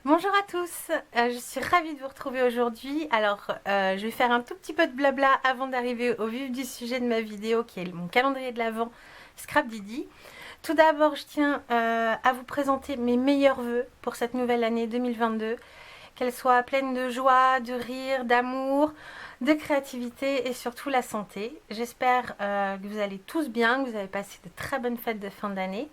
Bonjour à tous, je suis ravie de vous retrouver aujourd'hui. Alors, je vais faire un tout petit peu de blabla avant d'arriver au vif du sujet de ma vidéo qui est mon calendrier de l'Avent Scrap Didi. Tout d'abord, je tiens à vous présenter mes meilleurs vœux pour cette nouvelle année 2022. Qu'elle soit pleine de joie, de rire, d'amour, de créativité et surtout la santé. J'espère que vous allez tous bien, que vous avez passé de très bonnes fêtes de fin d'année.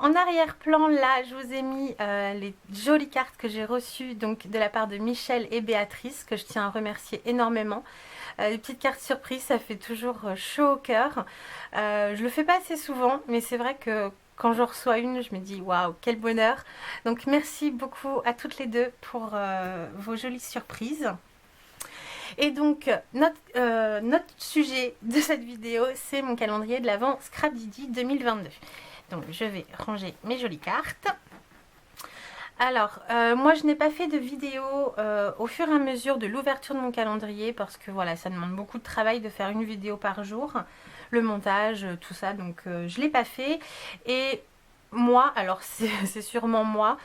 En arrière-plan, là, je vous ai mis les jolies cartes que j'ai reçues donc, de la part de Michel et Béatrice, que je tiens à remercier énormément. Les petites cartes surprises, ça fait toujours chaud au cœur. Je le fais pas assez souvent, mais c'est vrai que quand j'en reçois une, je me dis waouh, quel bonheur. Donc merci beaucoup à toutes les deux pour vos jolies surprises. Et donc, notre sujet de cette vidéo, c'est mon calendrier de l'Avent Scrap Didi 2022. Donc, je vais ranger mes jolies cartes. Alors, moi, je n'ai pas fait de vidéo au fur et à mesure de l'ouverture de mon calendrier parce que voilà, ça demande beaucoup de travail de faire une vidéo par jour, le montage, tout ça. Donc, je ne l'ai pas fait. Et moi, alors c'est sûrement moi,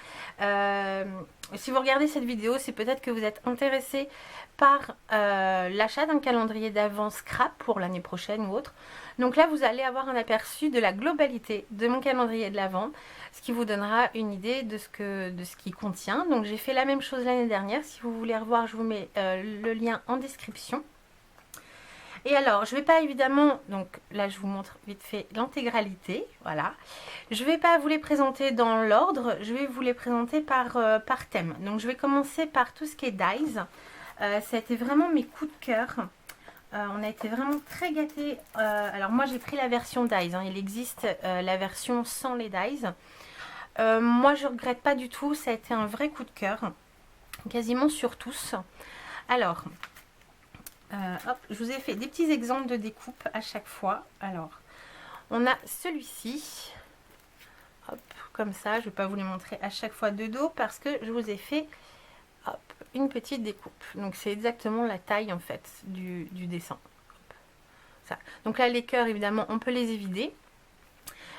si vous regardez cette vidéo, c'est peut-être que vous êtes intéressé par l'achat d'un calendrier d'avant scrap pour l'année prochaine ou autre. Donc là, vous allez avoir un aperçu de la globalité de mon calendrier de l'Avent, ce qui vous donnera une idée de ce qu'il contient. Donc j'ai fait la même chose l'année dernière. Si vous voulez revoir, je vous mets le lien en description. Et alors, je ne vais pas évidemment, donc là je vous montre vite fait l'intégralité, voilà. Je ne vais pas vous les présenter dans l'ordre, je vais vous les présenter par thème. Donc je vais commencer par tout ce qui est dies. Ça a été vraiment mes coups de cœur. On a été vraiment très gâtés. Alors moi j'ai pris la version dies, hein. Il existe la version sans les dies. Moi je regrette pas du tout, ça a été un vrai coup de cœur, quasiment sur tous. Alors, hop, je vous ai fait des petits exemples de découpe à chaque fois. Alors, on a celui-ci, hop, comme ça, je ne vais pas vous les montrer à chaque fois de dos parce que je vous ai fait, hop, une petite découpe. Donc c'est exactement la taille en fait du dessin. Hop, ça. Donc là, les cœurs, évidemment, on peut les évider.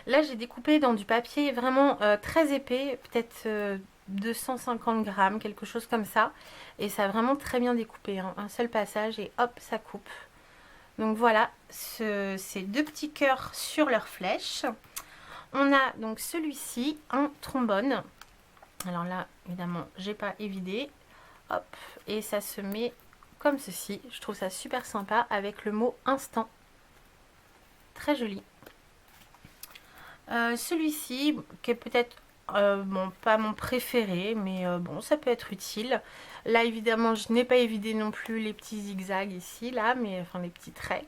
Là, j'ai découpé dans du papier vraiment très épais, peut-être 250 grammes, quelque chose comme ça. Et ça a vraiment très bien découpé, hein. Un seul passage et hop, ça coupe. Donc voilà, ces deux petits cœurs sur leur flèche. On a donc celui-ci, un trombone. Alors là, évidemment, j'ai pas évidé. Hop, et ça se met comme ceci. Je trouve ça super sympa avec le mot instant. Très joli. Celui-ci, qui est peut-être bon, pas mon préféré, mais bon, ça peut être utile. Là, évidemment, je n'ai pas évidé non plus les petits zigzags ici, là, mais enfin les petits traits,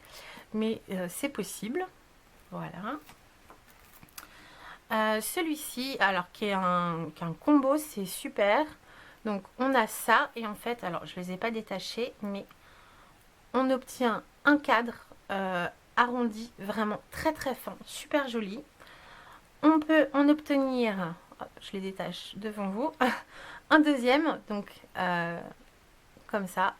mais c'est possible. Voilà. Celui-ci, alors qui est un combo, c'est super. Donc on a ça, et en fait, alors je les ai pas détachés, mais on obtient un cadre arrondi, vraiment très très fin, super joli. On peut en obtenir, hop, je les détache devant vous, un deuxième, donc comme ça,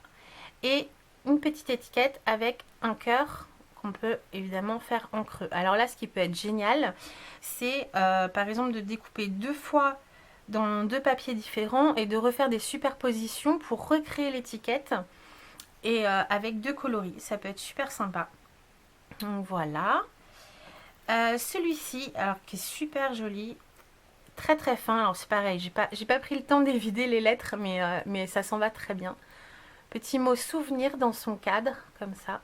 et une petite étiquette avec un cœur qu'on peut évidemment faire en creux. Alors là, ce qui peut être génial, c'est par exemple de découper deux fois dans deux papiers différents et de refaire des superpositions pour recréer l'étiquette et avec deux coloris. Ça peut être super sympa. Donc voilà. Celui-ci, alors qui est super joli, très très fin. Alors c'est pareil, j'ai pas pris le temps d'évider les lettres, mais ça s'en va très bien. Petit mot souvenir dans son cadre, comme ça.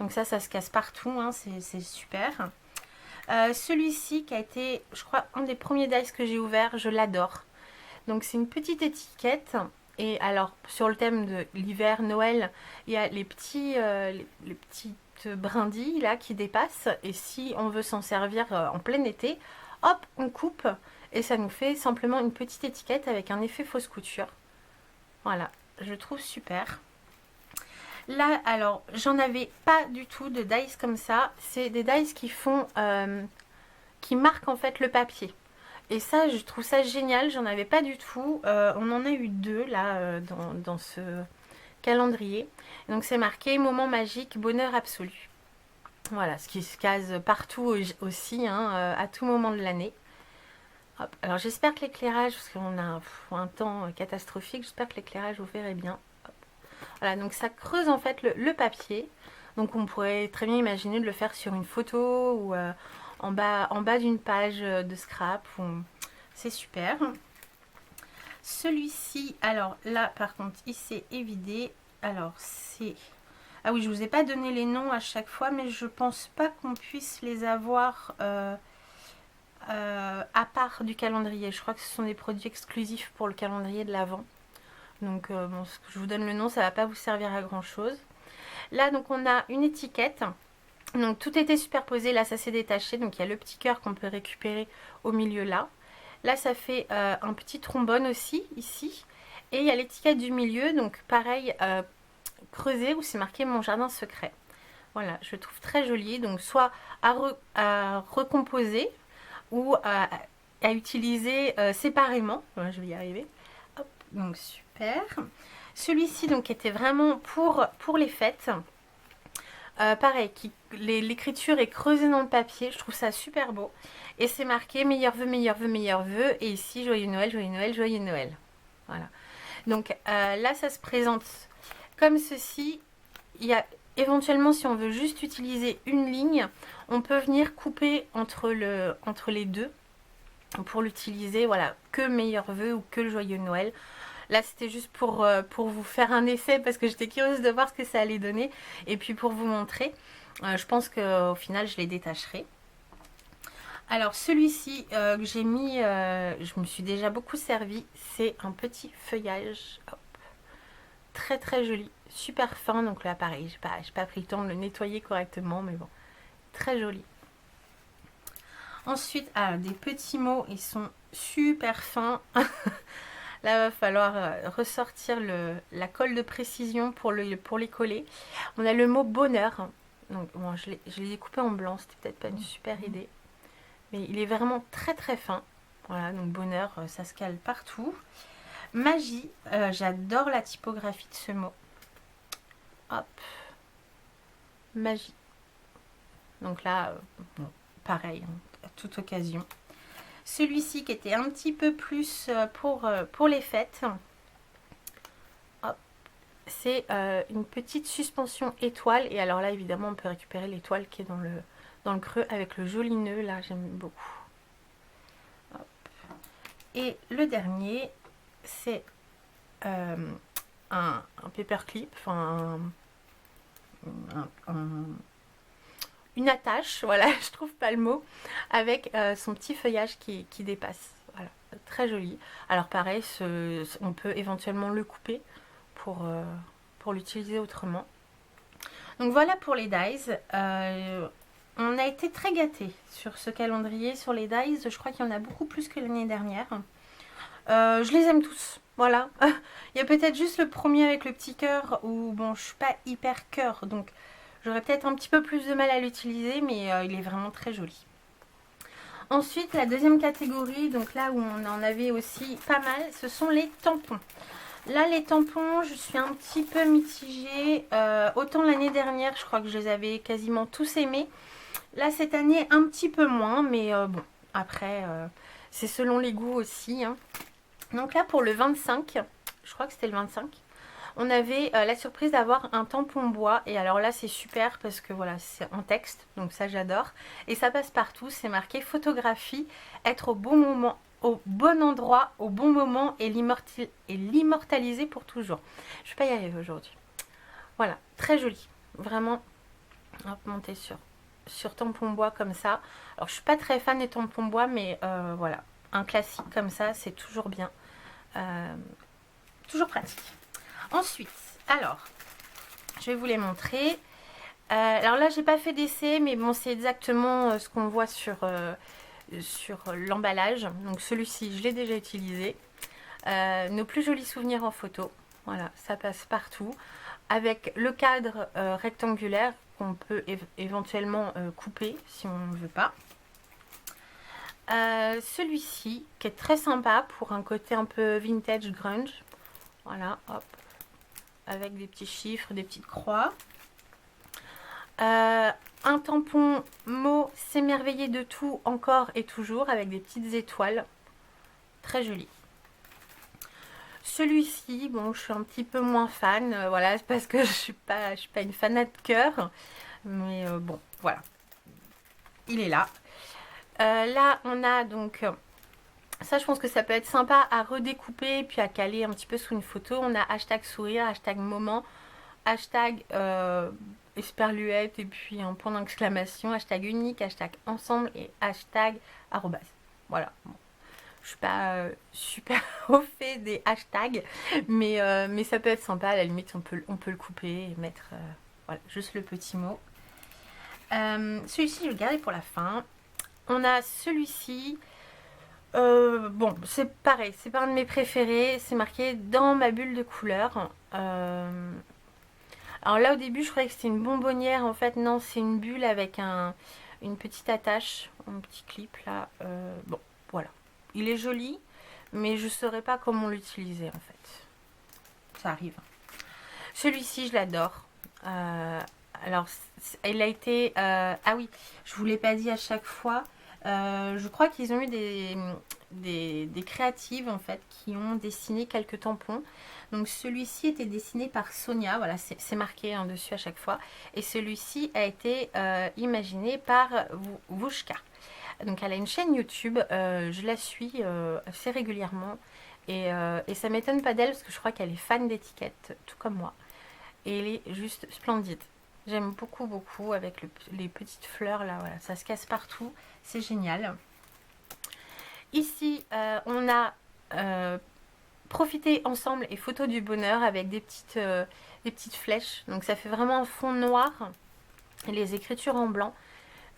Donc ça se casse partout, hein, c'est super. Celui-ci qui a été, je crois, un des premiers dice que j'ai ouvert, je l'adore. Donc c'est une petite étiquette. Et alors, sur le thème de l'hiver, Noël, il y a les petites brindilles là qui dépassent. Et si on veut s'en servir en plein été, hop, on coupe. Et ça nous fait simplement une petite étiquette avec un effet fausse couture. Voilà, je trouve super. Là, alors, j'en avais pas du tout de dice comme ça. C'est des dice qui font, qui marquent en fait le papier. Et ça, je trouve ça génial. J'en avais pas du tout. On en a eu deux là dans ce calendrier. Et donc c'est marqué moment magique, bonheur absolu. Voilà, ce qui se case partout aussi, hein, à tout moment de l'année. Hop. Alors j'espère que l'éclairage, parce qu'on a un temps catastrophique, j'espère que l'éclairage vous verrez bien. Hop. Voilà, donc ça creuse en fait le papier. Donc on pourrait très bien imaginer de le faire sur une photo ou en bas d'une page de scrap. C'est super. Celui-ci, alors là par contre il s'est évidé. Alors c'est... Ah oui, je vous ai pas donné les noms à chaque fois, mais je pense pas qu'on puisse les avoir à part du calendrier. Je crois que ce sont des produits exclusifs pour le calendrier de l'Avent. Donc bon, ce que je vous donne le nom, ça va pas vous servir à grand chose. Là donc on a une étiquette. Donc tout était superposé, là ça s'est détaché. Donc il y a le petit cœur qu'on peut récupérer au milieu là. Là ça fait un petit trombone aussi ici. Et il y a l'étiquette du milieu, donc pareil, creusé où c'est marqué mon jardin secret. Voilà, je le trouve très joli. Donc soit à recomposer ou à utiliser séparément. Voilà, je vais y arriver. Hop, donc super. Celui-ci donc était vraiment pour les fêtes. Pareil, l'écriture est creusée dans le papier, je trouve ça super beau. Et c'est marqué meilleurs vœux, meilleurs vœux, meilleurs vœux. Et ici, joyeux Noël, joyeux Noël, joyeux Noël. Voilà. Donc là, ça se présente comme ceci. Il y a éventuellement, si on veut juste utiliser une ligne, on peut venir couper entre les deux pour l'utiliser. Voilà, que meilleurs vœux ou que le joyeux Noël. Là, c'était juste pour vous faire un essai parce que j'étais curieuse de voir ce que ça allait donner. Et puis pour vous montrer, je pense qu'au final, je les détacherai. Alors celui-ci que j'ai mis, je me suis déjà beaucoup servi. C'est un petit feuillage. Hop. Très très joli. Super fin. Donc là, pareil, j'ai pas pris le temps de le nettoyer correctement. Mais bon, très joli. Ensuite, des petits mots. Ils sont super fins. Là, il va falloir ressortir la colle de précision pour les coller. On a le mot bonheur. Donc, bon, je les ai coupés en blanc. C'était peut-être pas une super idée. Mais il est vraiment très très fin. Voilà, donc bonheur, ça se cale partout. Magie, j'adore la typographie de ce mot. Hop. Magie. Donc là, bon, pareil, à toute occasion. Celui-ci qui était un petit peu plus pour les fêtes. C'est une petite suspension étoile. Et alors là, évidemment, on peut récupérer l'étoile qui est dans le creux avec le joli nœud. Là, j'aime beaucoup. Hop. Et le dernier, c'est un paperclip. Enfin, une attache, voilà, je trouve pas le mot, avec son petit feuillage qui dépasse. Voilà, très joli. Alors pareil, on peut éventuellement le couper pour l'utiliser autrement. Donc voilà pour les dies. On a été très gâtés sur ce calendrier, sur les dies. Je crois qu'il y en a beaucoup plus que l'année dernière. Je les aime tous. Voilà. Il y a peut-être juste le premier avec le petit cœur où bon, je suis pas hyper cœur, donc j'aurais peut-être un petit peu plus de mal à l'utiliser, mais il est vraiment très joli. Ensuite, la deuxième catégorie, donc là où on en avait aussi pas mal, ce sont les tampons. Là, les tampons, je suis un petit peu mitigée. Autant l'année dernière, je crois que je les avais quasiment tous aimés. Là, cette année, un petit peu moins, mais bon, après, c'est selon les goûts aussi. Hein. Donc là, pour le 25, je crois que c'était le 25, on avait la surprise d'avoir un tampon bois. Et alors là, c'est super parce que voilà, c'est en texte, donc ça, j'adore. Et ça passe partout, c'est marqué photographie, être au bon moment, au bon endroit, au bon moment et l'immortaliser pour toujours. Je vais pas y arriver aujourd'hui. Voilà, très joli. Vraiment, hop, monter sur tampon bois comme ça. Alors, je suis pas très fan des tampons bois, mais voilà, un classique comme ça, c'est toujours bien. Toujours pratique. Ensuite, alors, je vais vous les montrer. Alors là, j'ai pas fait d'essai, mais bon, c'est exactement ce qu'on voit sur l'emballage. Donc celui-ci, je l'ai déjà utilisé. Nos plus jolis souvenirs en photo. Voilà, ça passe partout. Avec le cadre rectangulaire qu'on peut éventuellement couper si on ne veut pas. Celui-ci, qui est très sympa pour un côté un peu vintage grunge. Voilà, hop. Avec des petits chiffres, des petites croix. Un tampon mot s'émerveiller de tout encore et toujours avec des petites étoiles. très joli. Celui-ci, bon, je suis un petit peu moins fan, voilà, c'est parce que je suis pas une fanat de cœur, mais bon, voilà, il est là. Là, on a donc, ça je pense que ça peut être sympa à redécouper, puis à caler un petit peu sous une photo. On a hashtag sourire, hashtag moment, hashtag esperluette, et puis un point d'exclamation, hashtag unique, hashtag ensemble, et hashtag arrobas. Voilà. Bon. Je suis pas super au fait des hashtags, mais ça peut être sympa. À la limite, on peut le couper et mettre voilà, juste le petit mot. Celui-ci, je vais le garder pour la fin. On a celui-ci. Bon, c'est pareil, c'est pas un de mes préférés. C'est marqué dans ma bulle de couleur. Alors là, au début, je croyais que c'était une bonbonnière. En fait, non, c'est une bulle avec une petite attache, un petit clip là. Bon, voilà. Il est joli, mais je ne saurais pas comment l'utiliser en fait. Ça arrive. Celui-ci, je l'adore. Alors, il a été... ah oui, je ne vous l'ai pas dit à chaque fois. Je crois qu'ils ont eu des créatives en fait qui ont dessiné quelques tampons. Donc celui-ci était dessiné par Sonia, voilà, c'est marqué hein, dessus à chaque fois. Et celui-ci a été imaginé par Vushka. Donc elle a une chaîne YouTube, je la suis assez régulièrement. Et ça m'étonne pas d'elle parce que je crois qu'elle est fan d'étiquettes, tout comme moi. Et elle est juste splendide. J'aime beaucoup, beaucoup avec les petites fleurs là, voilà, ça se casse partout, c'est génial. Ici, on a profité ensemble et photo du bonheur avec des petites flèches. Donc ça fait vraiment un fond noir et les écritures en blanc.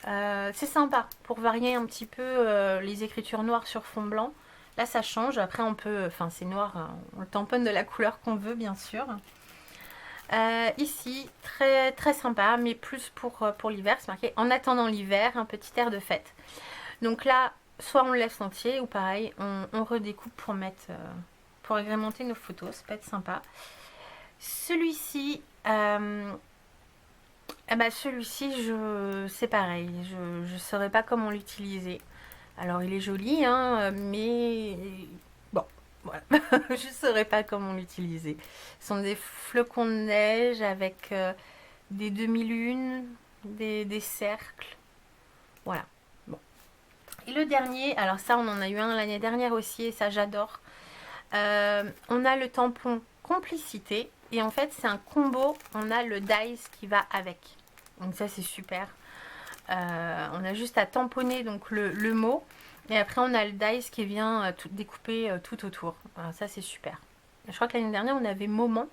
C'est sympa pour varier un petit peu les écritures noires sur fond blanc. Là, ça change. Après, on peut, enfin, c'est noir, hein, on le tamponne de la couleur qu'on veut, bien sûr. Ici, très très sympa, mais plus pour l'hiver. C'est marqué en attendant l'hiver, un petit air de fête. Donc là, soit on le laisse entier, ou pareil, on redécoupe pour mettre, pour agrémenter nos photos. Ça peut être sympa. Celui-ci, celui-ci, c'est pareil. Je ne saurais pas comment l'utiliser. Alors, il est joli, hein, mais bon, voilà. Je ne saurais pas comment l'utiliser. Ce sont des flocons de neige avec des demi-lunes, des cercles. Voilà. Bon. Et le dernier, alors ça, on en a eu un l'année dernière aussi, et ça, j'adore. On a le tampon Complicité. Et en fait, c'est un combo. On a le dice qui va avec. Donc ça, c'est super. On a juste à tamponner donc le mot. Et après, on a le dice qui vient découper tout autour. Alors, ça, c'est super. Je crois que l'année dernière, on avait moment.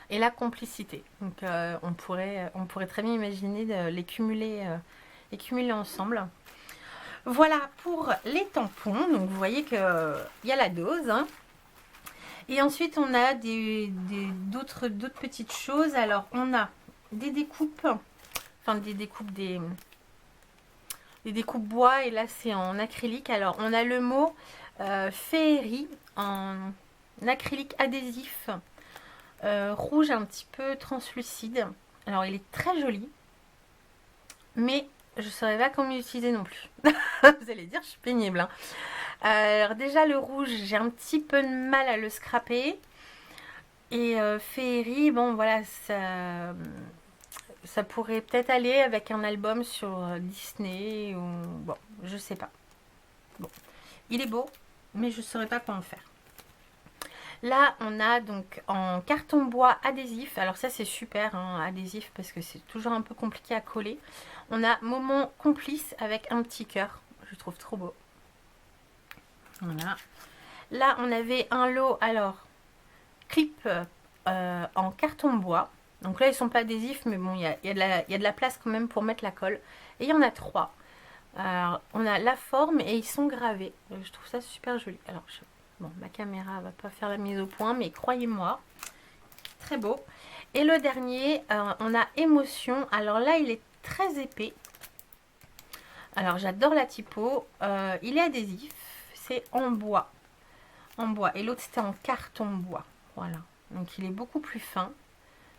Et la complicité. Donc, on pourrait très bien imaginer de les cumuler ensemble. Voilà pour les tampons. Donc, vous voyez qu'il y a la dose. Hein. Et ensuite, on a d'autres petites choses. Alors, on a des découpes. Enfin, des découpes bois. Et là, c'est en acrylique. Alors, on a le mot féerie en acrylique adhésif. Rouge un petit peu translucide. Alors, il est très joli. Mais je ne saurais pas comment l'utiliser non plus. Vous allez dire, je suis pénible. Hein. Alors déjà le rouge, j'ai un petit peu de mal à le scraper. Et féerie, bon voilà, ça pourrait peut-être aller avec un album sur Disney ou... Bon, je sais pas. Bon, il est beau, mais je ne saurais pas comment faire. Là, on a donc en carton bois adhésif. Alors ça, c'est super, hein, adhésif, parce que c'est toujours un peu compliqué à coller. On a moment complice avec un petit cœur. Je trouve trop beau. Voilà. Là, on avait un lot, alors, clip en carton bois. Donc là, ils sont pas adhésifs, mais bon, il y a de la place quand même pour mettre la colle. Et il y en a 3. Alors, on a la forme et ils sont gravés. Je trouve ça super joli. Alors, bon, ma caméra va pas faire la mise au point, mais croyez-moi, très beau. Et le dernier, on a émotion. Alors là, il est très épais. Alors, j'adore la typo. Il est adhésif. C'est en bois. En bois. Et l'autre, c'était en carton bois. Voilà. Donc, il est beaucoup plus fin.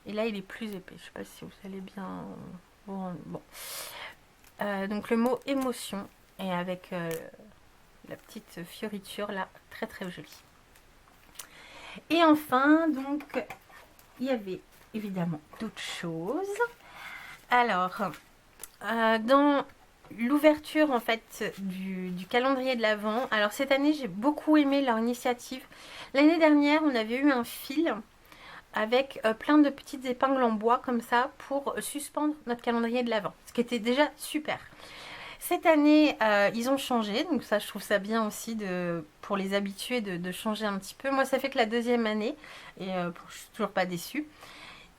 Et là, il est plus épais. Je sais pas si vous allez bien... Bon. Donc, le mot émotion. Et avec la petite fioriture là, très très jolie. Et enfin, donc, il y avait évidemment d'autres choses. Alors, dans l'ouverture en fait du calendrier de l'Avent, alors cette année j'ai beaucoup aimé leur initiative. L'année dernière, on avait eu un fil avec plein de petites épingles en bois comme ça pour suspendre notre calendrier de l'Avent, ce qui était déjà super. Cette année, ils ont changé, donc ça, je trouve ça bien aussi pour les habitués de changer un petit peu. Moi, ça fait que la deuxième année, et je suis toujours pas déçue.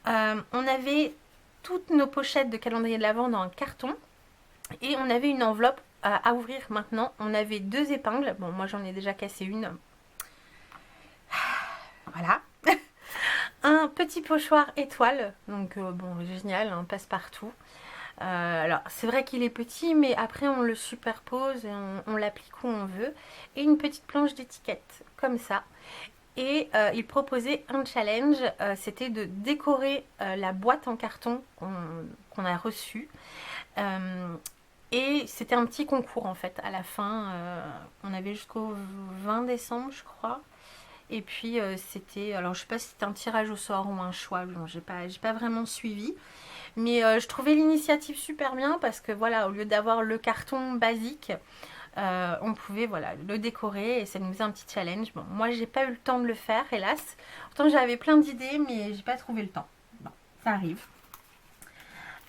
On avait toutes nos pochettes de calendrier de l'Avent dans un carton, et on avait une enveloppe à ouvrir maintenant. On avait 2 épingles, bon, moi j'en ai déjà cassé une. Voilà. Un petit pochoir étoile, donc bon, génial, un passe-partout. Alors c'est vrai qu'il est petit, mais après on le superpose et on l'applique où on veut. Et une petite planche d'étiquette comme ça. Et il proposait un challenge, c'était de décorer la boîte en carton qu'on a reçue. Et c'était un petit concours en fait à la fin. On avait jusqu'au 20 décembre je crois. Et puis c'était, alors je sais pas si c'était un tirage au sort ou un choix, bon, j'ai pas vraiment suivi. Mais je trouvais l'initiative super bien parce que voilà, au lieu d'avoir le carton basique, on pouvait voilà, le décorer et ça nous faisait un petit challenge. Bon, moi j'ai pas eu le temps de le faire, hélas. Pourtant j'avais plein d'idées, mais j'ai pas trouvé le temps. Bon, ça arrive.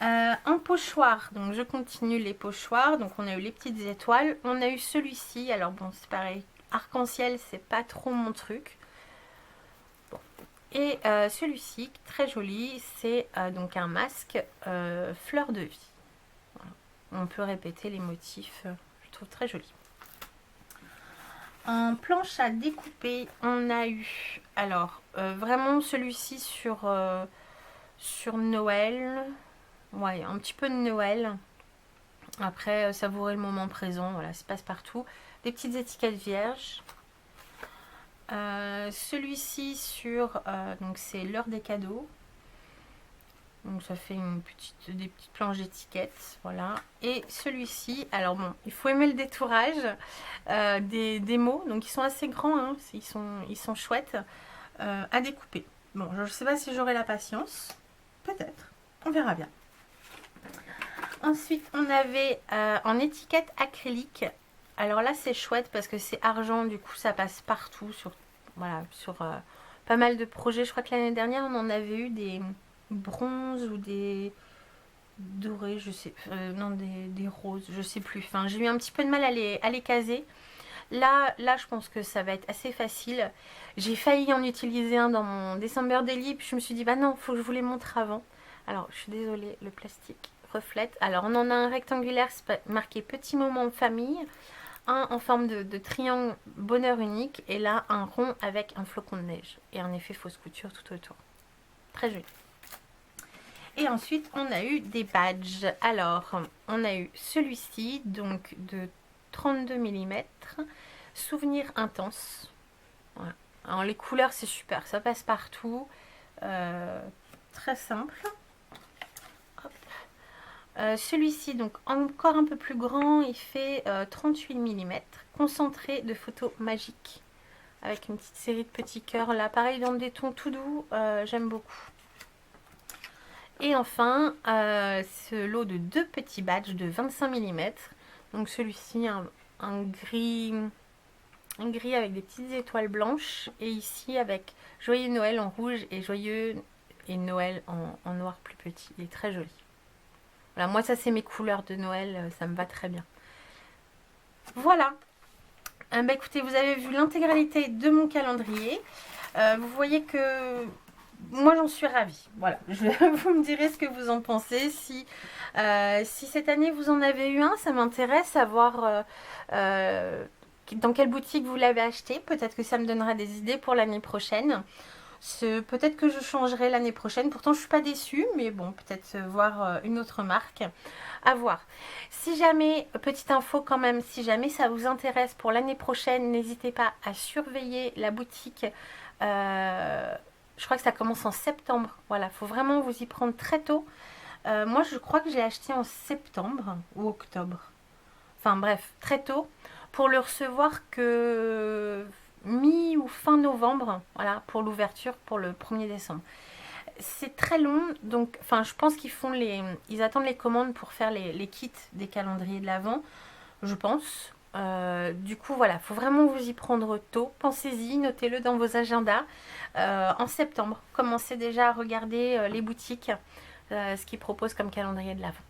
Un pochoir, donc je continue les pochoirs. Donc on a eu les petites étoiles. On a eu celui-ci, alors bon, c'est pareil. Arc-en-ciel, c'est pas trop mon truc. Et celui-ci, très joli, c'est donc un masque fleur de vie. Voilà. On peut répéter les motifs, je trouve très joli. En planche à découper, on a eu, alors vraiment celui-ci sur Noël, ouais, un petit peu de Noël. Après, savourer le moment présent, voilà, ça passe partout. Des petites étiquettes vierges. Celui-ci sur donc c'est l'heure des cadeaux, donc ça fait des petites planches d'étiquettes, voilà. Et celui-ci, alors bon, il faut aimer le détourage des mots, donc ils sont assez grands, hein, ils sont chouettes à découper. Bon, je ne sais pas si j'aurai la patience, peut-être, on verra bien. Ensuite on avait en étiquette acrylique. Alors là c'est chouette parce que c'est argent, du coup ça passe partout sur, voilà, sur pas mal de projets. Je crois que l'année dernière on en avait eu des bronzes ou des dorés, je sais, non des roses, je sais plus. Enfin j'ai eu un petit peu de mal à les caser. Là je pense que ça va être assez facile. J'ai failli en utiliser un dans mon December Daily, puis je me suis dit bah non, faut que je vous les montre avant. Alors je suis désolée, le plastique reflète. Alors on en a un rectangulaire marqué petit moment en famille, un en forme de triangle bonheur unique, et là un rond avec un flocon de neige et un effet fausse couture tout autour. Très joli. Et ensuite on a eu des badges. Alors on a eu celui-ci, donc de 32 mm, souvenir intense. Voilà. Alors les couleurs c'est super, ça passe partout, très simple. Celui-ci, donc encore un peu plus grand, il fait 38 mm, concentré de photos magiques, avec une petite série de petits cœurs là, pareil dans des tons tout doux, j'aime beaucoup. Et enfin, ce lot de 2 petits badges de 25 mm, donc celui-ci un gris avec des petites étoiles blanches, et ici avec Joyeux Noël en rouge et Joyeux et Noël en noir plus petit, il est très joli. Voilà, moi ça c'est mes couleurs de Noël, ça me va très bien. Voilà. Bah écoutez, vous avez vu l'intégralité de mon calendrier. Vous voyez que moi j'en suis ravie. Voilà, vous me direz ce que vous en pensez. Si cette année vous en avez eu un, ça m'intéresse à voir dans quelle boutique vous l'avez acheté. Peut-être que ça me donnera des idées pour l'année prochaine. Peut-être que je changerai l'année prochaine. Pourtant, je suis pas déçue, mais bon, peut-être voir une autre marque. À voir. Si jamais, petite info quand même, si jamais ça vous intéresse pour l'année prochaine, n'hésitez pas à surveiller la boutique. Je crois que ça commence en septembre. Voilà, faut vraiment vous y prendre très tôt. Moi, je crois que j'ai acheté en septembre ou octobre. Enfin bref, très tôt. pour le recevoir que mi ou fin novembre, voilà, pour l'ouverture pour le 1er décembre. C'est très long, donc enfin je pense ils attendent les commandes pour faire les kits des calendriers de l'Avent, je pense. Du coup voilà, faut vraiment vous y prendre tôt. Pensez-y, notez-le dans vos agendas. En septembre, commencez déjà à regarder les boutiques, ce qu'ils proposent comme calendrier de l'Avent.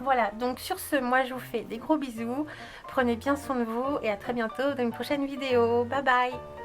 Voilà, donc sur ce, moi je vous fais des gros bisous. Prenez bien soin de vous et à très bientôt dans une prochaine vidéo. Bye bye.